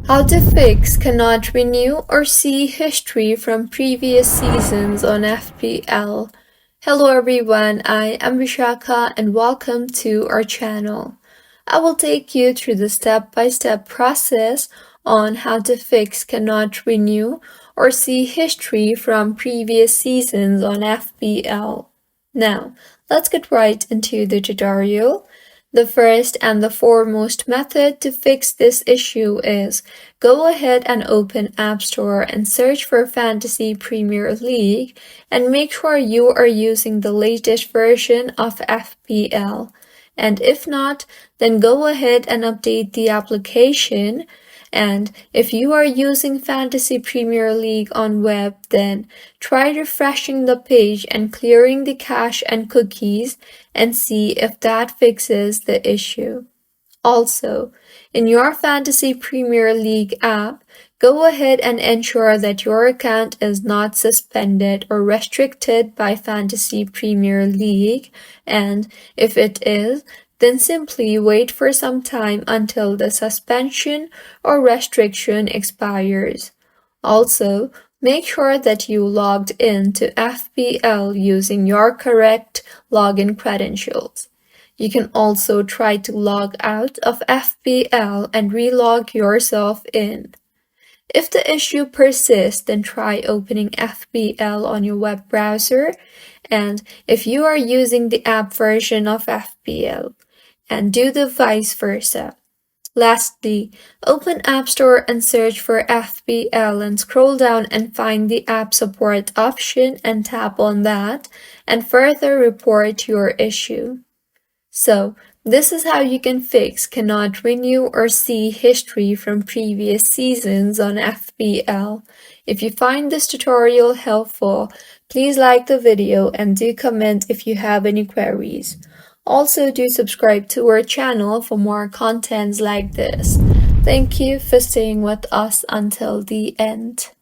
How to fix cannot renew or see history from previous seasons on FPL. Hello everyone, I am Vishaka and welcome to our channel. I will take you through the step-by-step process on how to fix cannot renew or see history from previous seasons on FPL. Now, let's get right into the tutorial. The first and the foremost method to fix this issue is go ahead and open App Store and search for Fantasy Premier League and make sure you are using the latest version of FPL. And if not, then go ahead and update the application. And if you are using Fantasy Premier League on web, then try refreshing the page and clearing the cache and cookies and see if that fixes the issue. Also, in your Fantasy Premier League app, go ahead and ensure that your account is not suspended or restricted by Fantasy Premier League, and if it is, then simply wait for some time until the suspension or restriction expires. Also, make sure that you logged in to FPL using your correct login credentials. You can also try to log out of FPL and relog yourself in. If the issue persists, then try opening FPL on your web browser, and if you are using the app version of FPL, and do the vice versa. Lastly, open App Store and search for FPL and scroll down and find the app support option and tap on that and further report your issue. So, this is how you can fix cannot renew or see history from previous seasons on FPL. If you find this tutorial helpful, please like the video and do comment if you have any queries. Also, do subscribe to our channel for more contents like this. Thank you for staying with us until the end.